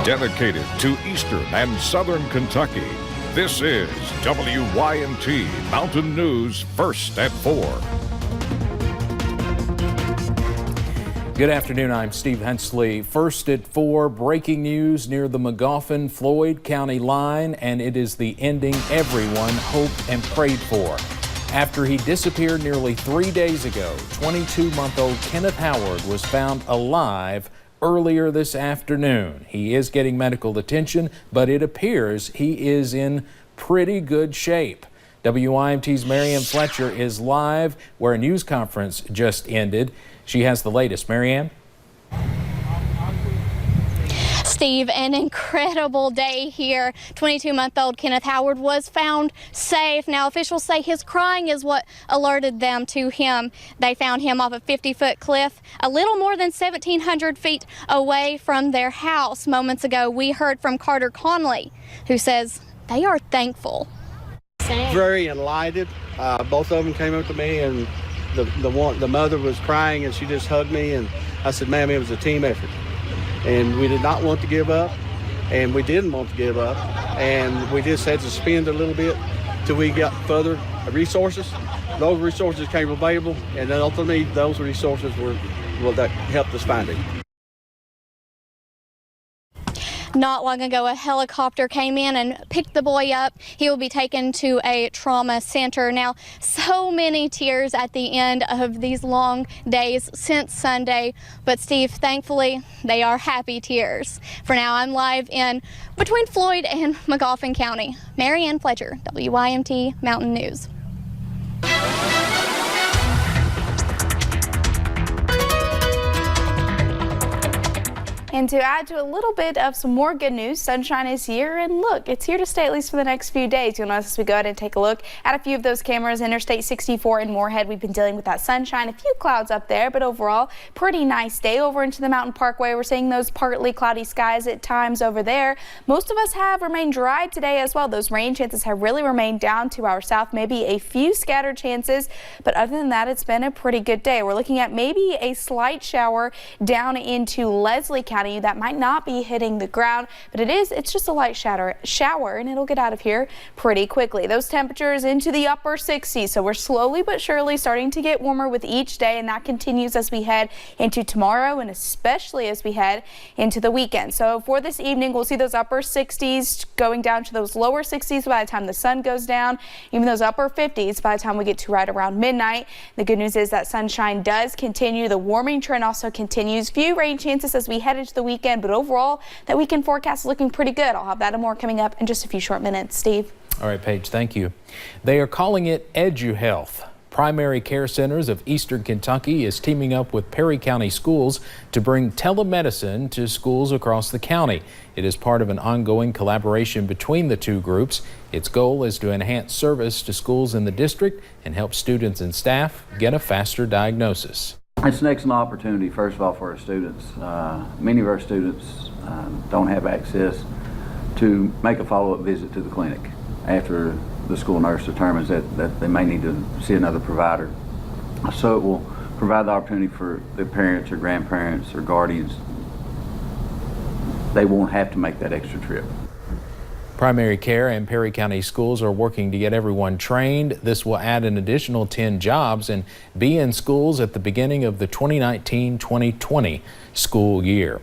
dedicated to eastern and southern Kentucky. This is WYMT Mountain News First at 4. Good afternoon, I'm Steve Hensley. First at 4, breaking news near the Magoffin-Floyd County line, and it is the ending everyone hoped and prayed for. After he disappeared nearly 3 days ago, 22-month-old Kenneth Howard was found alive earlier this afternoon. He is getting medical attention, but it appears he is in pretty good shape. WYMT's Marianne Fletcher is live where a news conference just ended. She has the latest. Marianne? Steve, an incredible day here. 22-month-old Kenneth Howard was found safe. Now, officials say his crying is what alerted them to him. They found him off a 50-foot cliff a little more than 1,700 feet away from their house. Moments ago, we heard from Carter Conley, who says they are thankful. Very enlightened. Both of them came up to me, and the mother was crying, and she just hugged me, and I said, ma'am, it was a team effort. And we did not want to give up, and we didn't want to give up, and we just had to spend a little bit till we got further resources. Those resources came available, and then ultimately those resources were that helped us find it. Not long ago, a helicopter came in and picked the boy up. He will be taken to a trauma center. Now, so many tears at the end of these long days since Sunday. But Steve, thankfully, they are happy tears. For now, I'm live in between Floyd and Magoffin County. Marianne Fletcher, WYMT Mountain News. And to add to a little bit of some more good news, sunshine is here, and look, it's here to stay at least for the next few days. You'll notice as we go ahead and take a look at a few of those cameras. Interstate 64 in Moorhead, we've been dealing with that sunshine, a few clouds up there, but overall, pretty nice day. Over into the Mountain Parkway, we're seeing those partly cloudy skies at times over there. Most of us have remained dry today as well. Those rain chances have really remained down to our south, maybe a few scattered chances, but other than that, it's been a pretty good day. We're looking at maybe a slight shower down into Leslie County. That might not be hitting the ground, but it's just a light shower, and it'll get out of here pretty quickly. Those temperatures into the upper 60s, so we're slowly but surely starting to get warmer with each day, and that continues as we head into tomorrow and especially as we head into the weekend. So for this evening, we'll see those upper 60s going down to those lower 60s by the time the sun goes down, even those upper 50s by the time we get to right around midnight. The good news is that sunshine does continue. The warming trend also continues. Few rain chances as we head into the weekend, but overall that weekend forecast is looking pretty good. I'll have that and more coming up in just a few short minutes. Steve. All right, Paige, thank you. They are calling it EduHealth. Primary Care Centers of Eastern Kentucky is teaming up with Perry County Schools to bring telemedicine to schools across the county. It is part of an ongoing collaboration between the two groups. Its goal is to enhance service to schools in the district and help students and staff get a faster diagnosis. It's an excellent opportunity, first of all, for our students. Many of our students don't have access to make a follow-up visit to the clinic after the school nurse determines that they may need to see another provider. So it will provide the opportunity for their parents or grandparents or guardians. They won't have to make that extra trip. Primary Care and Perry County Schools are working to get everyone trained. This will add an additional 10 jobs and be in schools at the beginning of the 2019-2020 school year.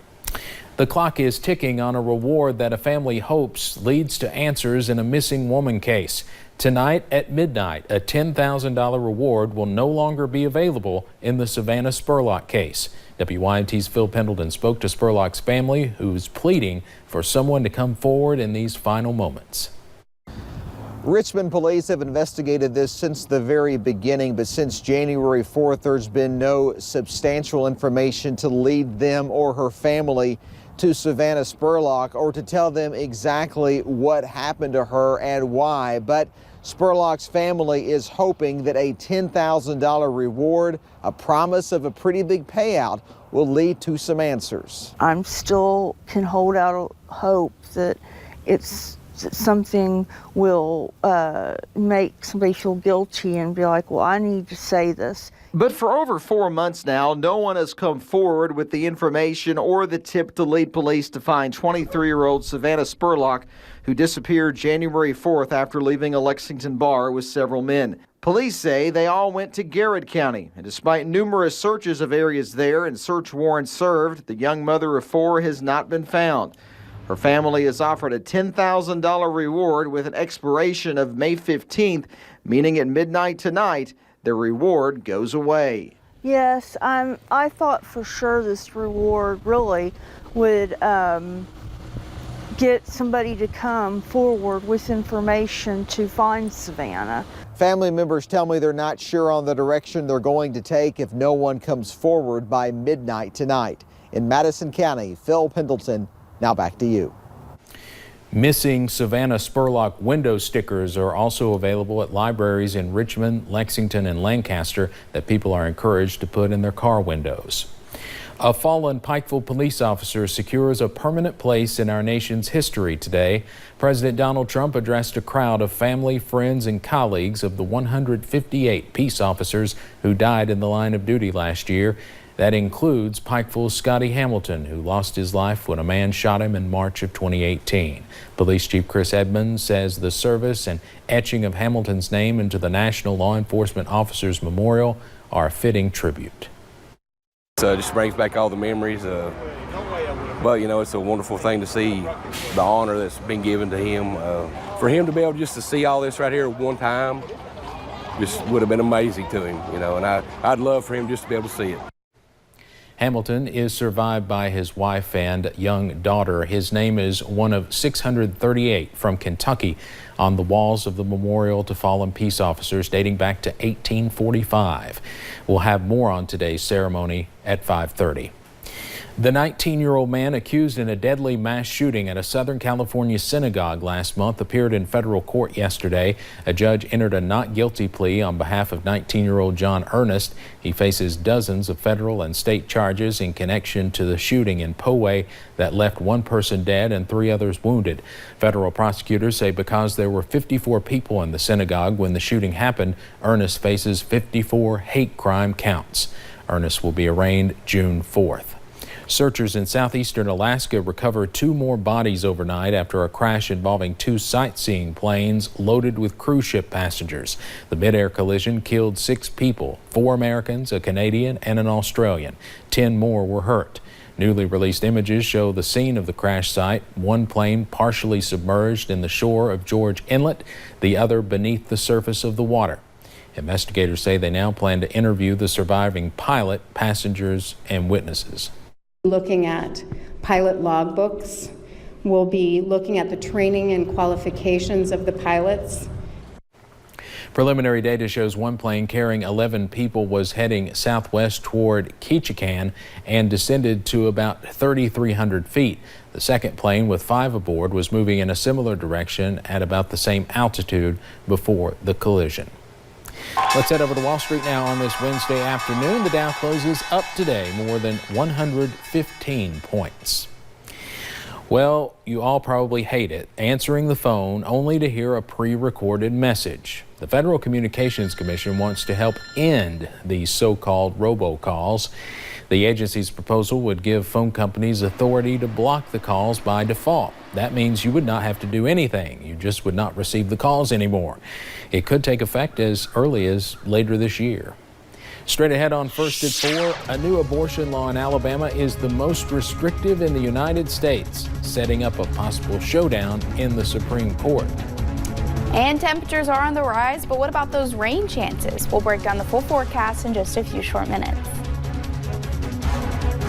The clock is ticking on a reward that a family hopes leads to answers in a missing woman case. Tonight at midnight, a $10,000 reward will no longer be available in the Savannah Spurlock case. WYMT's Phil Pendleton spoke to Spurlock's family, who's pleading for someone to come forward in these final moments. Richmond police have investigated this since the very beginning, but since January 4th, there's been no substantial information to lead them or her family to Savannah Spurlock or to tell them exactly what happened to her and why. But Spurlock's family is hoping that a $10,000 reward, a promise of a pretty big payout, will lead to some answers. I'm still can hold out hope that it's something will make somebody feel guilty and be like, well, I need to say this. But for over 4 months now, no one has come forward with the information or the tip to lead police to find 23-year-old Savannah Spurlock, who disappeared January 4th after leaving a Lexington bar with several men. Police say they all went to Garrett County, and despite numerous searches of areas there and search warrants served, the young mother of 4 has not been found. Her family has offered a $10,000 reward with an expiration of May 15th, meaning at midnight tonight, the reward goes away. Yes, I thought for sure this reward really would get somebody to come forward with information to find Savannah. Family members tell me they're not sure on the direction they're going to take if no one comes forward by midnight tonight. In Madison County, Phil Pendleton, now back to you. Missing Savannah Spurlock window stickers are also available at libraries in Richmond, Lexington, and Lancaster that people are encouraged to put in their car windows. A fallen Pikeville police officer secures a permanent place in our nation's history today. President Donald Trump addressed a crowd of family, friends, and colleagues of the 158 peace officers who died in the line of duty last year. That includes Pikeville's Scotty Hamilton, who lost his life when a man shot him in March of 2018. Police Chief Chris Edmonds says the service and etching of Hamilton's name into the National Law Enforcement Officers Memorial are a fitting tribute. It just brings back all the memories. But, you know, it's a wonderful thing to see the honor that's been given to him. For him to be able just to see all this right here at one time just would have been amazing to him, you know, and I'd love for him just to be able to see it. Hamilton is survived by his wife and young daughter. His name is one of 638 from Kentucky on the walls of the memorial to fallen peace officers dating back to 1845. We'll have more on today's ceremony at 5:30. The 19-year-old man accused in a deadly mass shooting at a Southern California synagogue last month appeared in federal court yesterday. A judge entered a not guilty plea on behalf of 19-year-old John Ernest. He faces dozens of federal and state charges in connection to the shooting in Poway that left one person dead and 3 others wounded. Federal prosecutors say because there were 54 people in the synagogue when the shooting happened, Ernest faces 54 hate crime counts. Ernest will be arraigned June 4th. Searchers in southeastern Alaska recovered 2 more bodies overnight after a crash involving 2 sightseeing planes loaded with cruise ship passengers. The mid-air collision killed 6 people, 4 Americans, a Canadian, and an Australian. 10 more were hurt. Newly released images show the scene of the crash site, one plane partially submerged in the shore of George Inlet, the other beneath the surface of the water. Investigators say they now plan to interview the surviving pilot, passengers, and witnesses. Looking at pilot logbooks, we'll be looking at the training and qualifications of the pilots. Preliminary data shows one plane carrying 11 people was heading southwest toward Ketchikan and descended to about 3,300 feet. The second plane with 5 aboard was moving in a similar direction at about the same altitude before the collision. Let's head over to Wall Street now on this Wednesday afternoon. The Dow closes up today more than 115 points. Well, you all probably hate it, answering the phone only to hear a pre-recorded message. The Federal Communications Commission wants to help end these so-called robocalls. The agency's proposal would give phone companies authority to block the calls by default. That means you would not have to do anything. You just would not receive the calls anymore. It could take effect as early as later this year. Straight ahead on First at 4, a new abortion law in Alabama is the most restrictive in the United States, setting up a possible showdown in the Supreme Court. And temperatures are on the rise, but what about those rain chances? We'll break down the full forecast in just a few short minutes.